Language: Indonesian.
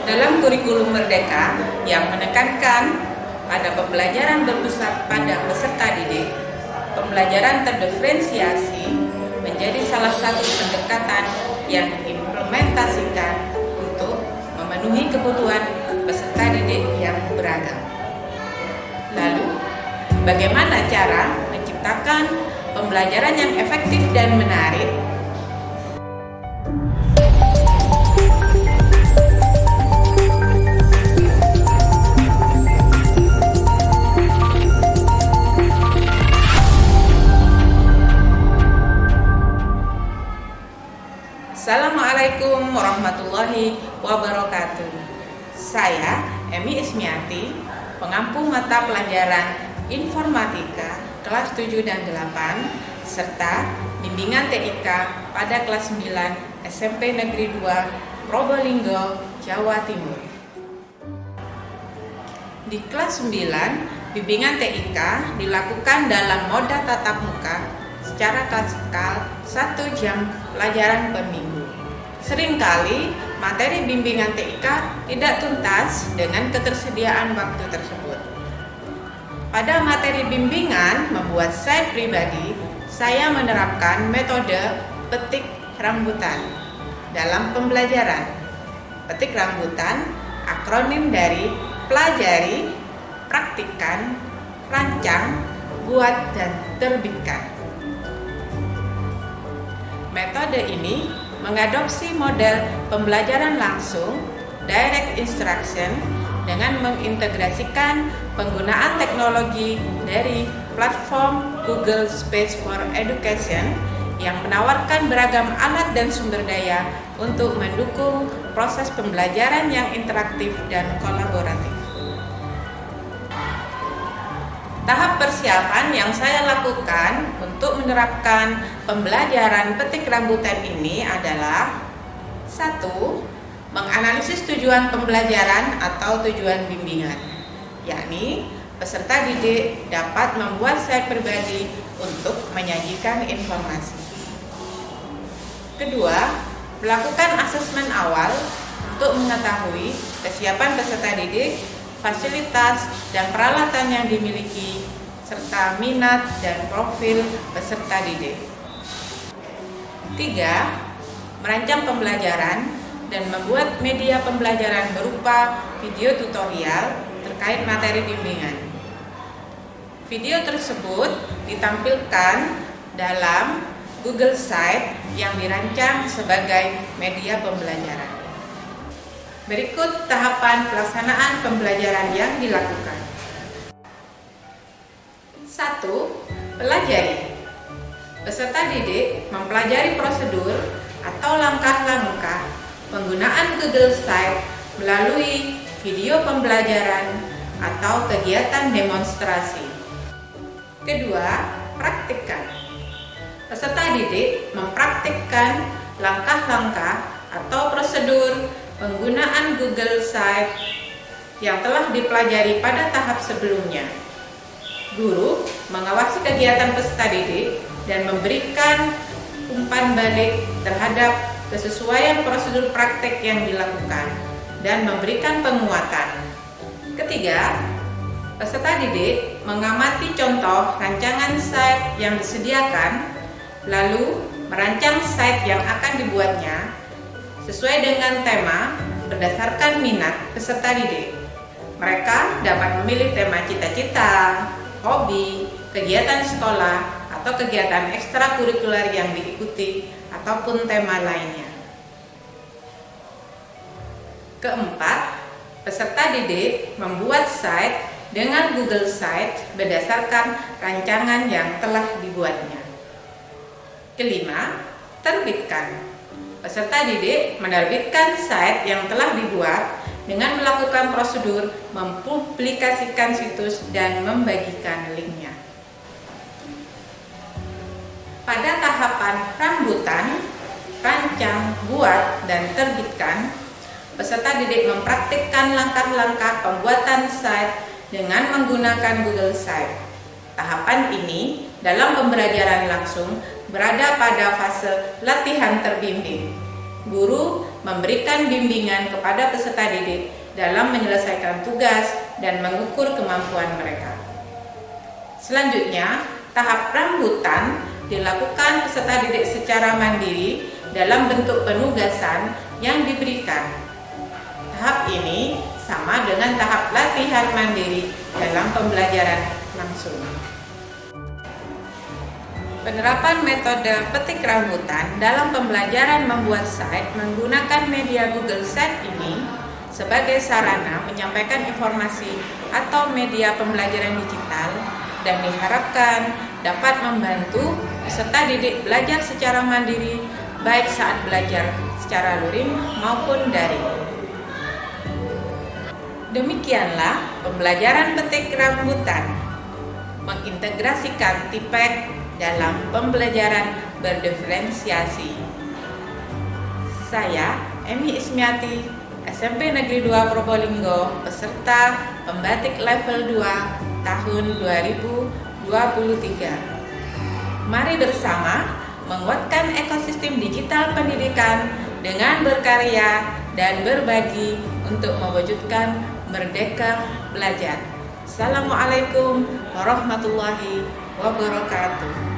Dalam kurikulum Merdeka yang menekankan pada pembelajaran berpusat pada peserta didik, pembelajaran terdiferensiasi menjadi salah satu pendekatan yang diimplementasikan untuk memenuhi kebutuhan peserta didik yang beragam. Lalu, bagaimana cara menciptakan pembelajaran yang efektif dan menarik? Assalamualaikum warahmatullahi wabarakatuh. Saya Emi Ismiati, pengampu mata pelajaran Informatika kelas 7 dan 8 serta bimbingan TIK pada kelas 9 SMP Negeri 2 Probolinggo, Jawa Timur. Di kelas 9, bimbingan TIK dilakukan dalam moda tatap muka secara klasikal 1 jam pelajaran per minggu. Seringkali materi bimbingan TIK tidak tuntas dengan ketersediaan waktu tersebut. Pada materi bimbingan membuat saya pribadi, saya menerapkan metode petik rambutan dalam pembelajaran. Petik rambutan akronim dari pelajari, praktikkan, rancang, buat, dan terbitkan. Metode ini mengadopsi model pembelajaran langsung, direct instruction, dengan mengintegrasikan penggunaan teknologi dari platform Google Space for Education yang menawarkan beragam alat dan sumber daya untuk mendukung proses pembelajaran yang interaktif dan kolaboratif. Tahap persiapan yang saya lakukan untuk menerapkan pembelajaran petik rambutan ini adalah 1. Menganalisis tujuan pembelajaran atau tujuan bimbingan, yakni peserta didik dapat membuat slide pribadi untuk menyajikan informasi. 2. Melakukan asesmen awal untuk mengetahui kesiapan peserta didik, fasilitas dan peralatan yang dimiliki, serta minat dan profil peserta didik. 3. Merancang pembelajaran dan membuat media pembelajaran berupa video tutorial terkait materi bimbingan. Video tersebut ditampilkan dalam Google Site yang dirancang sebagai media pembelajaran. Berikut tahapan pelaksanaan pembelajaran yang dilakukan. 1. Pelajari. Peserta didik mempelajari prosedur atau langkah-langkah penggunaan Google Site melalui video pembelajaran atau kegiatan demonstrasi. 2. Praktikkan. Peserta didik mempraktikkan langkah-langkah atau prosedur penggunaan Google Site yang telah dipelajari pada tahap sebelumnya. Guru mengawasi kegiatan peserta didik dan memberikan umpan balik terhadap kesesuaian prosedur praktek yang dilakukan dan memberikan penguatan. 3. Peserta didik mengamati contoh rancangan site yang disediakan, lalu merancang site yang akan dibuatnya sesuai dengan tema berdasarkan minat peserta didik. Mereka dapat memilih tema cita-cita, hobi, kegiatan sekolah, atau kegiatan ekstrakurikuler yang diikuti, ataupun tema lainnya. 4. Peserta didik membuat site dengan Google Site berdasarkan rancangan yang telah dibuatnya. 5. Terbitkan. Peserta didik menerbitkan site yang telah dibuat dengan melakukan prosedur mempublikasikan situs dan membagikan linknya. Pada tahapan rambutan, rancang, buat, dan terbitkan, peserta didik mempraktikkan langkah-langkah pembuatan site dengan menggunakan Google Site. Tahapan ini dalam pembelajaran langsung berada pada fase latihan terbimbing. Guru memberikan bimbingan kepada peserta didik dalam menyelesaikan tugas dan mengukur kemampuan mereka. Selanjutnya, tahap rambutan dilakukan peserta didik secara mandiri dalam bentuk penugasan yang diberikan. Tahap ini sama dengan tahap latihan mandiri dalam pembelajaran langsung. Penerapan metode petik rambutan dalam pembelajaran membuat slide menggunakan media Google Slide ini sebagai sarana menyampaikan informasi atau media pembelajaran digital dan diharapkan dapat membantu peserta didik belajar secara mandiri baik saat belajar secara luring maupun daring. Demikianlah pembelajaran petik rambutan mengintegrasikan TIPEK dalam pembelajaran berdiferensiasi. Saya, Emi Ismiati, SMP Negeri 2 Probolinggo, peserta pembatik level 2 tahun 2023. Mari bersama menguatkan ekosistem digital pendidikan dengan berkarya dan berbagi untuk mewujudkan merdeka belajar. Assalamualaikum warahmatullahi wabarakatuh.